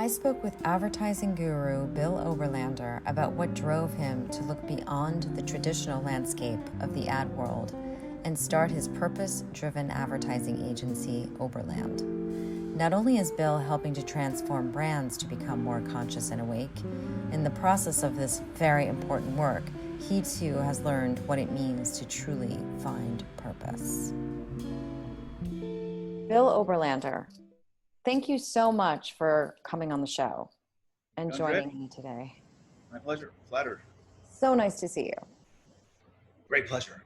I spoke with advertising guru Bill Oberlander about what drove him to look beyond the traditional landscape of the ad world and start his purpose-driven advertising agency, Oberland. Not only is Bill helping to transform brands to become more conscious and awake, in the process of this very important work, he too has learned what it means to truly find purpose. Bill Oberlander, thank you so much for coming on the show and joining me today. My pleasure. Flattered. So nice to see you. Great pleasure.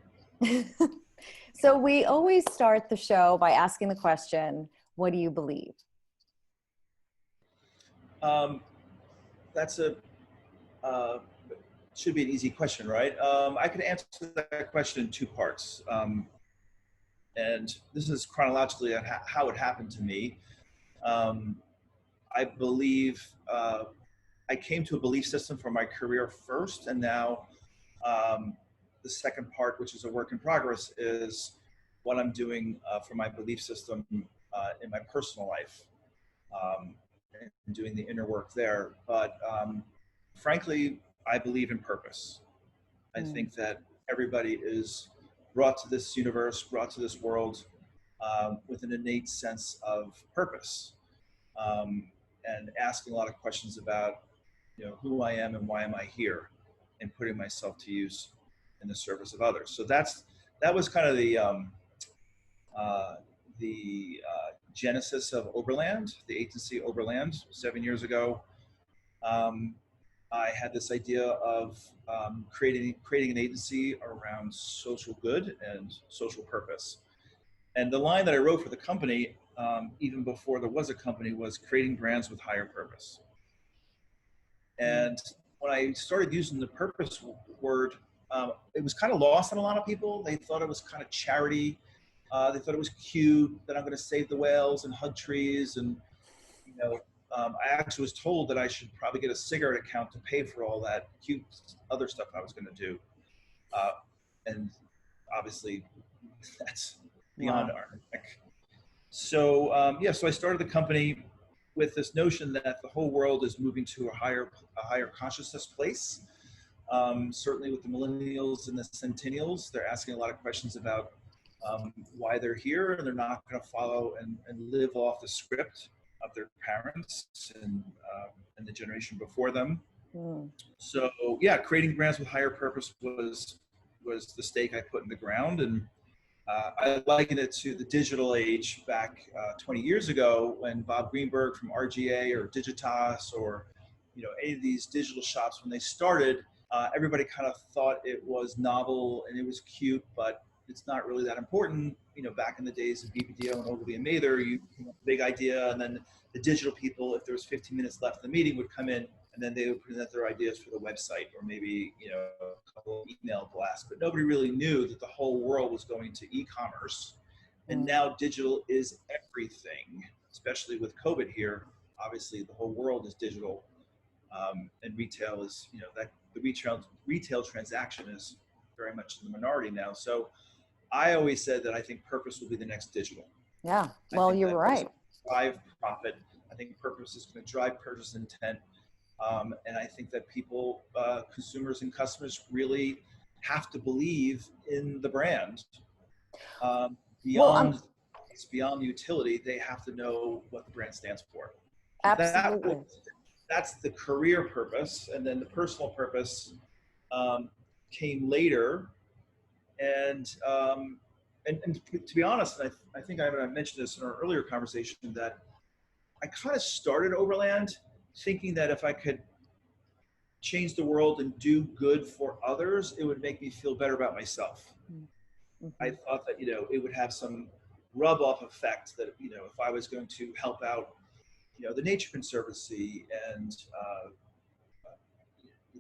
So we always start the show by asking the question, what do you believe? That's should be an easy question, right? I could answer that question in two parts. And this is chronologically how it happened to me. I believe I came to a belief system for my career first, and now the second part, which is a work in progress, is what I'm doing for my belief system in my personal life, and doing the inner work there. But frankly, I believe in purpose. I think that everybody is brought to this universe, brought to this world with an innate sense of purpose, and asking a lot of questions about, who I am and why am I here, and putting myself to use in the service of others. So that was kind of the genesis of Oberland, the agency Oberland, 7 years ago. I had this idea of creating an agency around social good and social purpose. And the line that I wrote for the company, even before there was a company, was creating brands with higher purpose. And when I started using the purpose word, it was kind of lost on a lot of people. They thought it was kind of charity. They thought it was cute that I'm going to save the whales and hug trees. And, I actually was told that I should probably get a cigarette account to pay for all that cute other stuff I was going to do. And obviously that's beyond our neck. So, so I started the company with this notion that the whole world is moving to a higher consciousness place. Certainly with the millennials and the centennials, they're asking a lot of questions about why they're here, and they're not going to follow and live off the script of their parents and the generation before them. So creating brands with higher purpose was the stake I put in the ground, and I liken it to the digital age back 20 years ago when Bob Greenberg from RGA or Digitas or any of these digital shops, when they started, everybody kind of thought it was novel and it was cute, but it's not really that important. Back in the days of BBDO and Ogilvy and Mather, you came up with a big idea, and then the digital people, if there was 15 minutes left in the meeting, would come in and then they would present their ideas for the website, or maybe a couple of email blasts. But nobody really knew that the whole world was going to e-commerce, and now digital is everything. Especially with COVID here, obviously the whole world is digital, and retail is that the retail transaction is very much in the minority now. So I always said that I think purpose will be the next digital. Yeah, well, you're right. Drive profit. I think purpose is going to drive purchase intent. And I think that people, consumers and customers, really have to believe in the brand. Beyond utility, they have to know what the brand stands for. Absolutely. That's the career purpose, and then the personal purpose came later. And to be honest, I think I mentioned this in our earlier conversation, that I kind of started Oberland thinking that if I could change the world and do good for others, it would make me feel better about myself. I thought that, it would have some rub-off effect, that, if I was going to help out, the Nature Conservancy and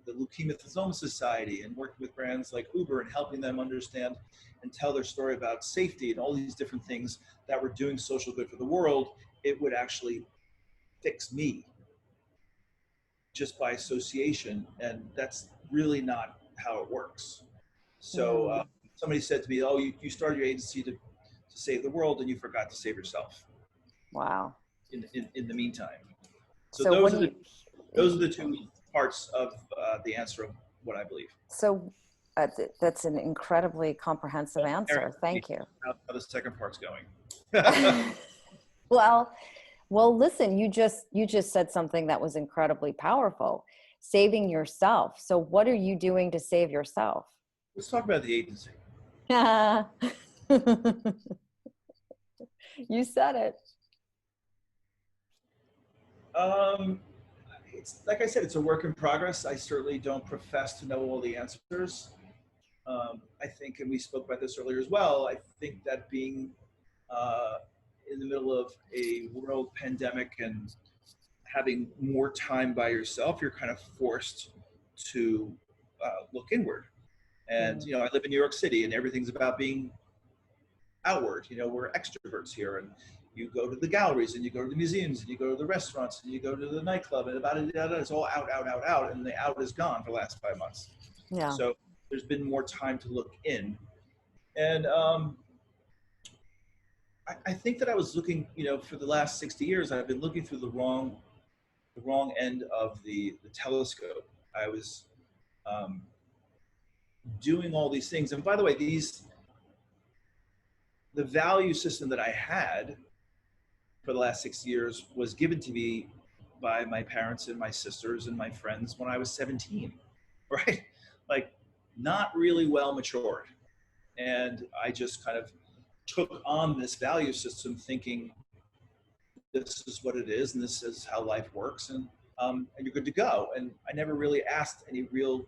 the Leukemia Thalassemia Society, and working with brands like Uber and helping them understand and tell their story about safety and all these different things that were doing social good for the world, it would actually fix me just by association. And that's really not how it works. So somebody said to me, oh, you started your agency to save the world and you forgot to save yourself. Wow. In the meantime. So So what those do are you, the two parts of the answer of what I believe. so that's an incredibly comprehensive Eric, answer. Thank you. how the second part's going. Well, well, listen, you just said something that was incredibly powerful. Saving yourself. So what are you doing to save yourself? Let's talk about the agency. You said it. Um, it's like I said, it's a work in progress. I certainly don't profess to know all the answers. I think, and we spoke about this earlier as well, I think that being uh, in the middle of a world pandemic and having more time by yourself, you're kind of forced to look inward. And, Mm, I live in New York City and everything's about being outward. We're extroverts here, and you go to the galleries and you go to the museums and you go to the restaurants and you go to the nightclub, and it's all out, out, out, out. And the out is gone for the last 5 months. yeah. So there's been more time to look in. And I think that I was looking, for the last 60 years, I've been looking through the wrong end of the telescope. I was um, doing all these things. And by the way, the value system that I had for the last 6 years was given to me by my parents and my sisters and my friends when I was 17, right? Like, not really well matured. And I just kind of took on this value system thinking this is what it is and this is how life works, and you're good to go. And I never really asked any real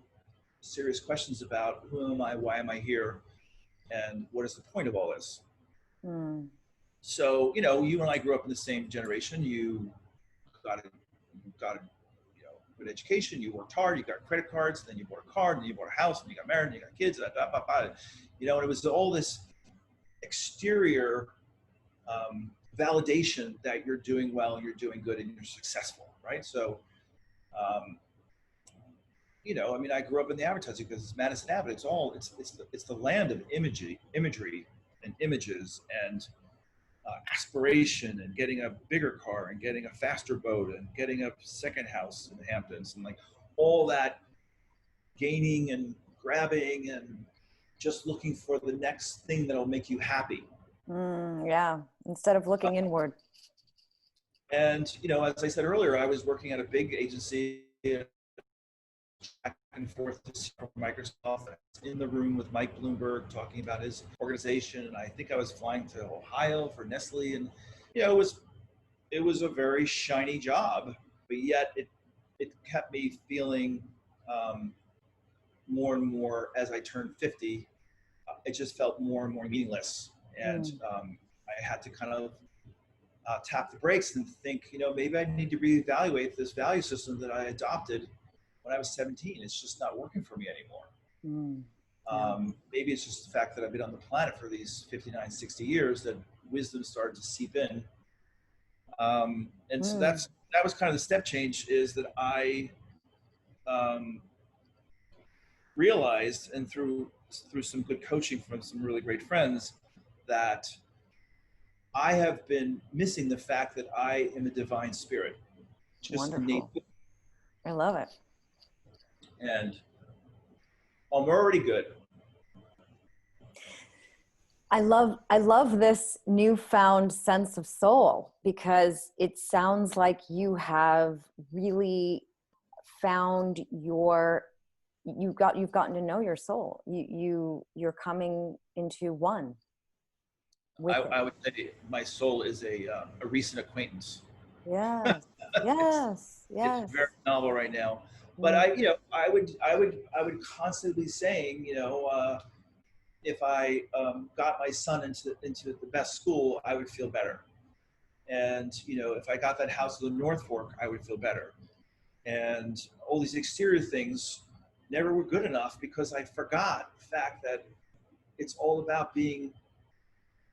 serious questions about who am I, why am I here, and what is the point of all this. Mm, So, you and I grew up in the same generation. You got a good education. You worked hard. You got credit cards. And then you bought a car. And then you bought a house. And you got married. And you got kids. And it was all this exterior validation that you're doing well, you're doing good, and you're successful, right? So, um, I grew up in the advertising because it's Madison Avenue. It's the land of imagery, and images, and aspiration, and getting a bigger car, and getting a faster boat, and getting a second house in the Hamptons, and like all that gaining and grabbing and just looking for the next thing that'll make you happy. yeah. Instead of looking inward. And, as I said earlier, I was working at a big agency, back and forth from Microsoft, in the room with Mike Bloomberg talking about his organization. And I think I was flying to Ohio for Nestle. And, it was a very shiny job, but yet it kept me feeling more and more as I turned 50. It just felt more and more meaningless. And I had to kind of tap the brakes and think, maybe I need to reevaluate this value system that I adopted when I was 17. It's just not working for me anymore. Maybe it's just the fact that I've been on the planet for these 59, 60 years that wisdom started to seep in. And so that was kind of the step change, is that I realized, and through some good coaching from some really great friends, that I have been missing the fact that I am a divine spirit. Just Wonderful. innate. I love it. And I'm already good. I love this newfound sense of soul, because it sounds like you have really found you've gotten to know your soul. You're coming into one with I would say my soul is a recent acquaintance. Yes. Yes. It's Yes. very novel right now, but I would constantly saying, if I got my son into the best school, I would feel better. And, if I got that house in the North Fork, I would feel better. And all these exterior things never were good enough, because I forgot the fact that it's all about being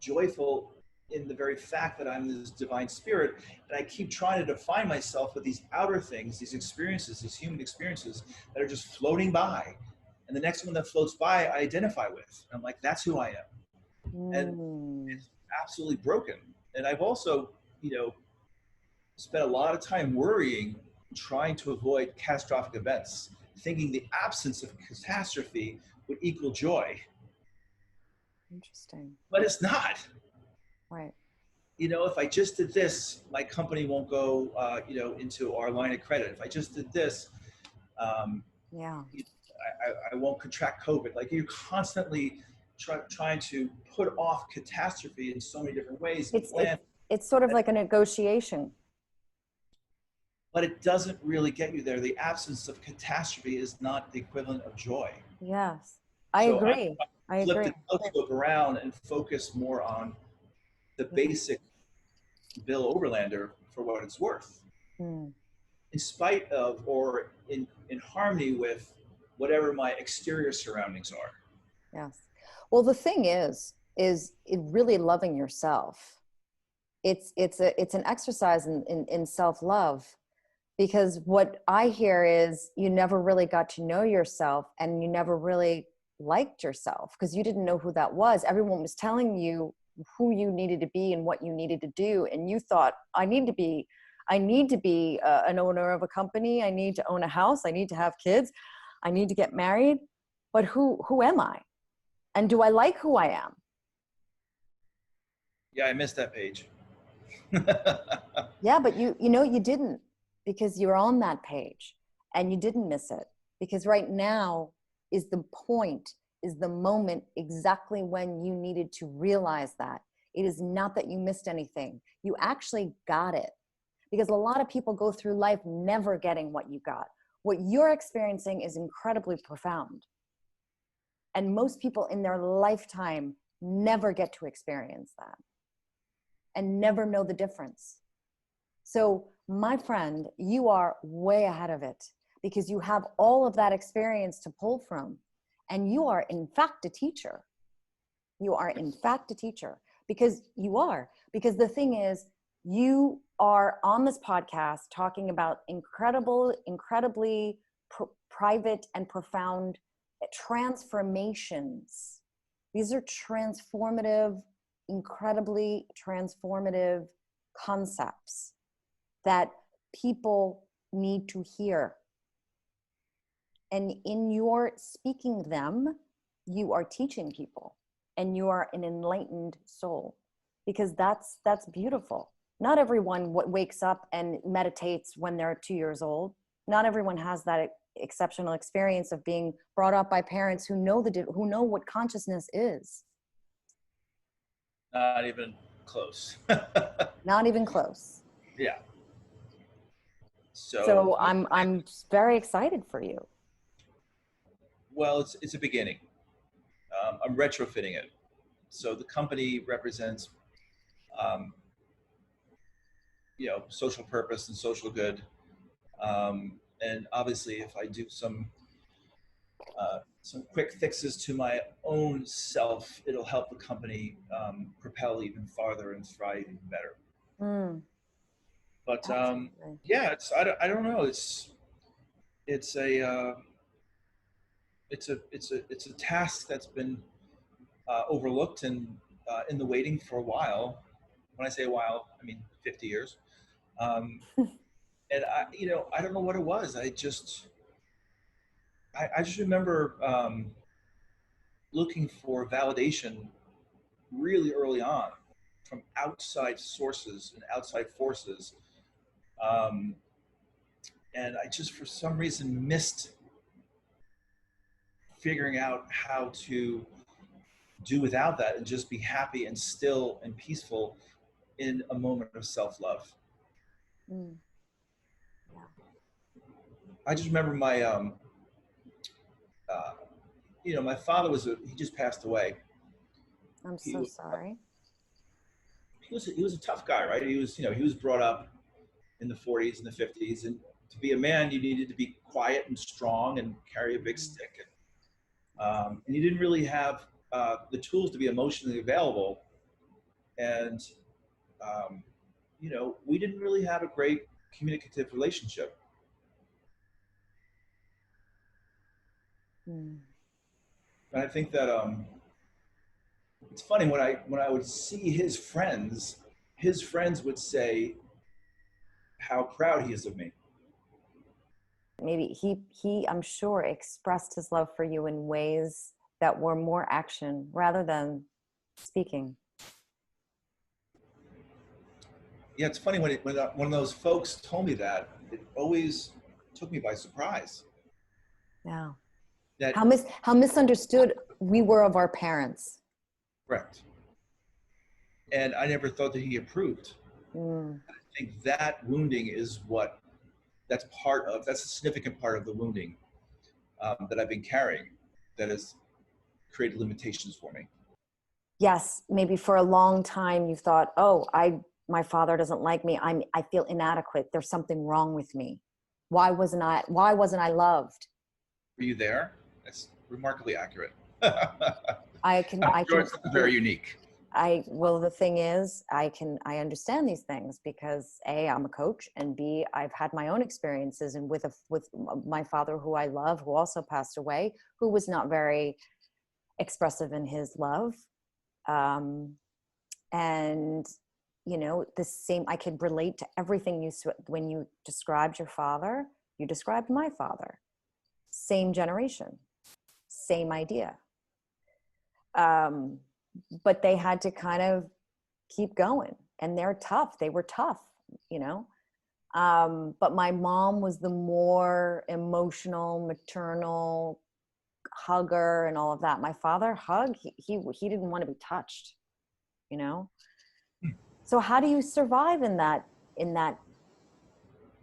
joyful in the very fact that I'm this divine spirit. And I keep trying to define myself with these outer things, these experiences, these human experiences that are just floating by. And the next one that floats by, I identify with. And I'm like, that's who I am. And it's absolutely broken. And I've also, spent a lot of time worrying, trying to avoid catastrophic events, thinking the absence of catastrophe would equal joy. Interesting. But it's not. Right. You know, if I just did this, my company won't go, into our line of credit. If I just did this, um, Yeah. I won't contract COVID. Like you're constantly trying to put off catastrophe in so many different ways and It's plan, it's sort of like a negotiation. but it doesn't really get you there. The absence of catastrophe is not the equivalent of joy. Yes. I So I agree. I flip agree. the telescope around and focus more on the Yeah. basic Bill Oberlander for what it's worth, Mm. in spite of or in harmony with whatever my exterior surroundings are. Yes. Well, the thing is it really loving yourself. It's an exercise in self-love, because what I hear is you never really got to know yourself, and you never really liked yourself because you didn't know who that was. Everyone was telling you who you needed to be and what you needed to do, and you thought, I need to be an owner of a company, I need to own a house, I need to have kids, I need to get married. But who am I, and do I like who I am? Yeah, I missed that page. Yeah, but you didn't, because you're on that page, and you didn't miss it, because right now is the point, is the moment exactly when you needed to realize that. It is not that you missed anything. You actually got it, because a lot of people go through life never getting what you got. What you're experiencing is incredibly profound. And most people in their lifetime never get to experience that and never know the difference. So, my friend, you are way ahead of it, because you have all of that experience to pull from. And you are, in fact, a teacher. You are, in fact, a teacher, because you are. Because the thing is, you are on this podcast talking about incredibly private and profound transformations. These are transformative, incredibly transformative concepts that people need to hear. And in your speaking them, you are teaching people, and you are an enlightened soul, because that's beautiful. Not everyone wakes up and meditates when they're 2 years old. Not everyone has that exceptional experience of being brought up by parents who know what consciousness is. Not even close. Not even close. Yeah. So So I'm very excited for you. well, it's a beginning. I'm retrofitting it. So the company represents, um, social purpose and social good. And obviously, if I do some quick fixes to my own self, it'll help the company propel even farther and thrive even better. Mm, But absolutely. yeah, I don't know. It's a it's a task that's been overlooked and in the waiting for a while. When I say a while, I mean 50 years. Um, and I don't know what it was. I just remember looking for validation really early on from outside sources and outside forces. Um, and I just, for some reason, missed figuring out how to do without that and just be happy and still and peaceful in a moment of self-love. Mm, yeah. I just remember uh, my father he just passed away. I'm He so sorry. he was a tough guy, right? He was brought up in the 40s and the 50s, and to be a man, you needed to be quiet and strong and carry a big stick. And you didn't really have the tools to be emotionally available. And um, we didn't really have a great communicative relationship. Mm. And I think that it's funny when I would see his friends would say, how proud he is of me. Maybe he, I'm sure, expressed his love for you in ways that were more action rather than speaking. Yeah, it's funny when one of those folks told me that, it always took me by surprise. Yeah. That How misunderstood we were of our parents. correct, and I never thought that he approved. Mm. I think that wounding is what that's a significant part of the wounding that I've been carrying that has created limitations for me. Yes, maybe for a long time you thought, oh, my father doesn't like me. I feel inadequate. There's something wrong with me. Why wasn't I loved? Were you there? That's remarkably accurate. I can I'm I sure can it's very unique. well, the thing is, I understand these things because A, I'm a coach, and B, I've had my own experiences, and with my father, who I love, who also passed away, who was not very expressive in his love. And the same, I could relate to everything when you described your father, you described my father. Same generation, same idea. But they had to kind of keep going, and they were tough, you know. But my mom was the more emotional, maternal hugger and all of that. My father hugged, he didn't want to be touched, you know. So how do you survive in that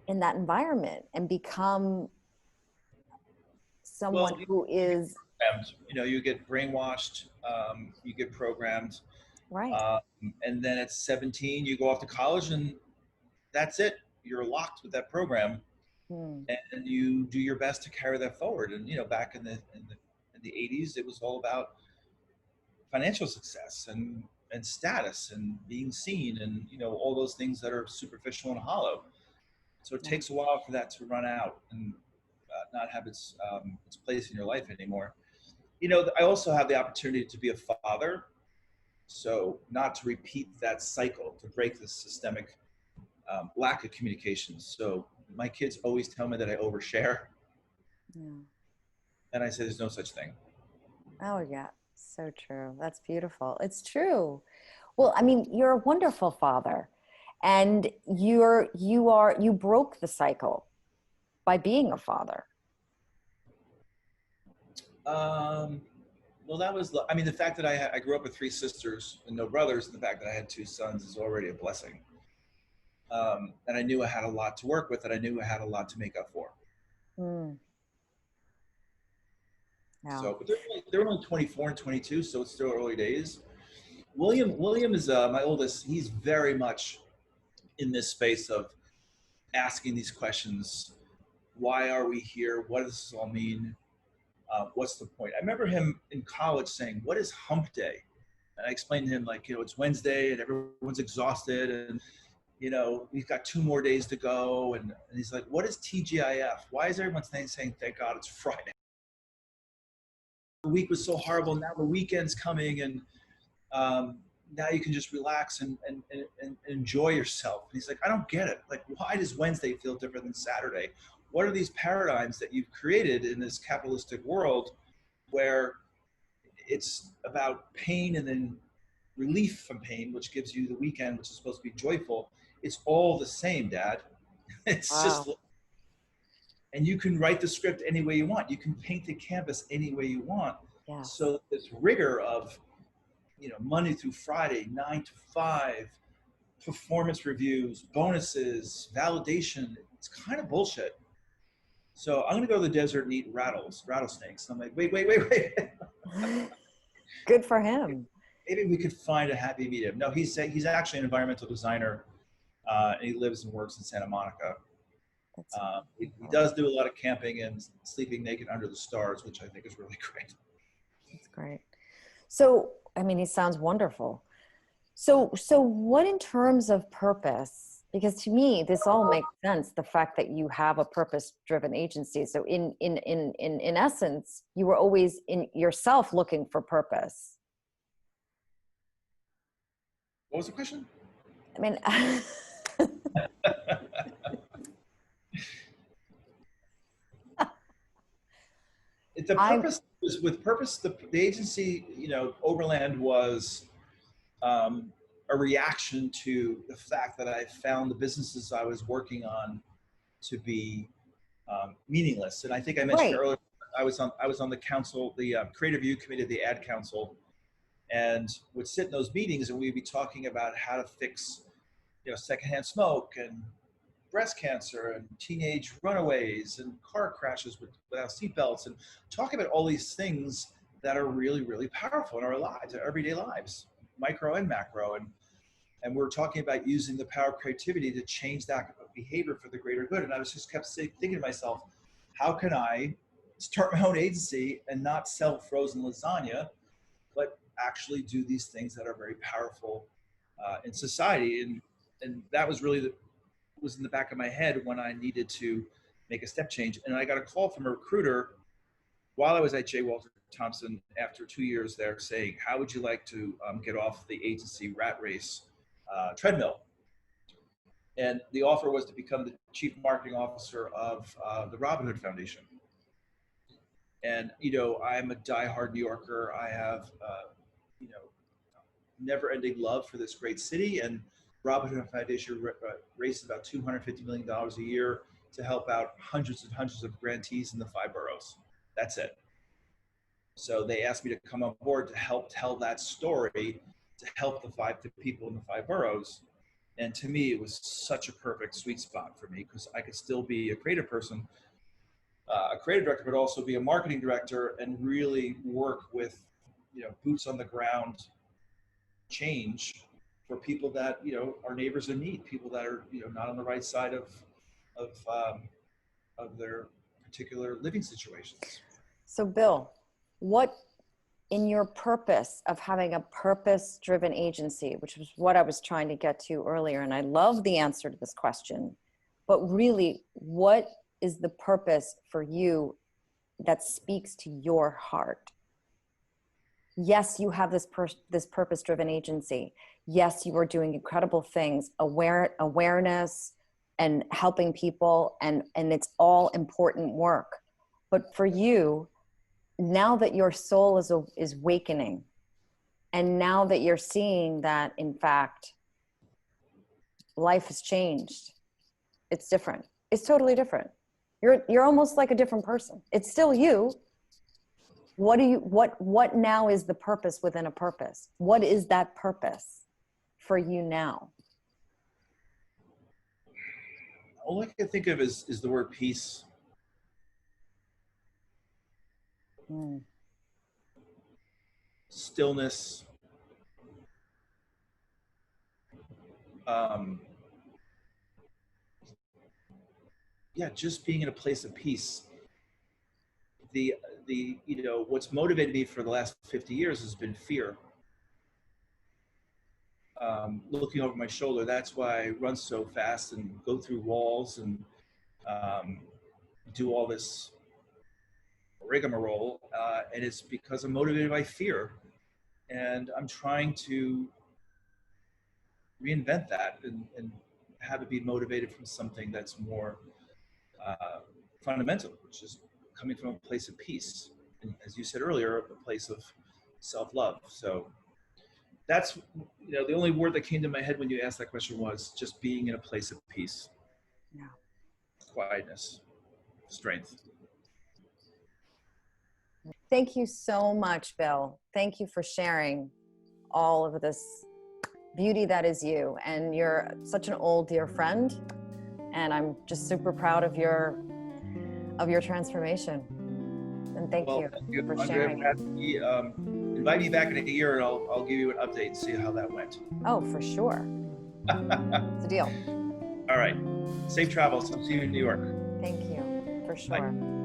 environment and become someone Well, who is you get brainwashed, you get programmed, right? and then at 17, you go off to college, and that's it. You're locked with that program, Hmm. and you do your best to carry that forward. And back in the 80s, it was all about financial success and status and being seen, and all those things that are superficial and hollow. So it Yeah. takes a while for that to run out and not have its place in your life anymore. I also have the opportunity to be a father, so not to repeat that cycle, to break the systemic lack of communication. So my kids always tell me that I overshare, Yeah. and I say there's no such thing. Oh yeah, so true. That's beautiful. It's true. Well, I mean, you're a wonderful father, and you broke the cycle by being a father. Um, well, the fact that I grew up with three sisters and no brothers, and the fact that I had two sons is already a blessing. And I knew I had a lot to work with, and I knew I had a lot to make up for. Mm. Yeah. So, but they're only 24 and 22, so it's still early days. William is my oldest. He's very much in this space of asking these questions. Why are we here? What does this all mean? What's the point? I remember him in college saying, "What is hump day?" And I explained to him, like, it's Wednesday and everyone's exhausted, and we've got 2 more days to go. And he's like, "What is TGIF? Why is everyone saying thank God it's Friday? The week was so horrible. Now the weekend's coming, and now you can just relax and enjoy yourself." And he's like, "I don't get it. Like, why does Wednesday feel different than Saturday? What are these paradigms that you've created in this capitalistic world where it's about pain and then relief from pain, which gives you the weekend, which is supposed to be joyful? It's all the same, Dad." It's just, Wow. and you can write the script any way you want. You can paint the canvas any way you want. Yes. So this rigor of, Monday through Friday, 9 to 5, performance reviews, bonuses, validation, it's kind of bullshit. So I'm gonna go to the desert and eat rattlesnakes. I'm like, wait. Good for him. Maybe we could find a happy medium. No, he's actually an environmental designer, and he lives and works in Santa Monica. That's He does do a lot of camping and sleeping naked under the stars, which I think is really great. That's great. So, I mean, he sounds wonderful. So what in terms of purpose? Because to me, this all makes sense. The fact that you have a purpose-driven agency. So in essence, you were always in yourself looking for purpose. What was the question? I mean, The I purpose was with purpose. The agency, Oberland was a reaction to the fact that I found the businesses I was working on to be meaningless. And I think I mentioned right. earlier, I was on the council, the creative review committee of the ad council, and would sit in those meetings, and we'd be talking about how to fix, secondhand smoke and breast cancer and teenage runaways and car crashes without seatbelts, and talk about all these things that are really, really powerful in our lives, our everyday lives, micro and macro. And we're talking about using the power of creativity to change that behavior for the greater good. And I was just kept thinking to myself, how can I start my own agency and not sell frozen lasagna, but actually do these things that are very powerful in society? And that was really was in the back of my head when I needed to make a step change. And I got a call from a recruiter while I was at J. Walter Thompson after 2 years there, saying, how would you like to get off the agency rat race treadmill? And the offer was to become the chief marketing officer of the Robin Hood Foundation. And, I'm a diehard New Yorker. I have, never ending love for this great city. And Robin Hood Foundation raises about $250 million a year to help out hundreds and hundreds of grantees in the 5 boroughs. That's it. So they asked me to come on board to help tell that story, to help the people in the 5 boroughs. And to me, it was such a perfect sweet spot for me, because I could still be a creative person, a creative director, but also be a marketing director and really work with, boots on the ground change for people that, are neighbors in need, people that are, not on the right side of their particular living situations. So, Bill, what in your purpose of having a purpose-driven agency, which was what I was trying to get to earlier, and I love the answer to this question, but really, what is the purpose for you that speaks to your heart? Yes, you have this purpose-driven agency. Yes, you are doing incredible things, awareness and helping people, and it's all important work. But for you, now that your soul is awakening, and now that you're seeing that, in fact, life has changed, it's different. It's totally different. You're almost like a different person. It's still you. What now is the purpose within a purpose? What is that purpose for you now? All I can think of is the word peace. Stillness. Just being in a place of peace. The what's motivated me for the last 50 years has been fear. Looking over my shoulder, that's why I run so fast and go through walls and do all this rigmarole, and it's because I'm motivated by fear, and I'm trying to reinvent that and have it be motivated from something that's more fundamental, which is coming from a place of peace, and, as you said earlier, a place of self-love. So that's, the only word that came to my head when you asked that question was just being in a place of peace. Yeah. Quietness, strength. Thank you so much, Bill. Thank you for sharing all of this beauty that is you. And you're such an old dear friend, and I'm just super proud of your transformation. And thank you for sharing it. Invite me back in a year, and I'll give you an update and see how that went. Oh, for sure. It's a deal. All right. Safe travels. I'll see you in New York. Thank you. For sure. Bye.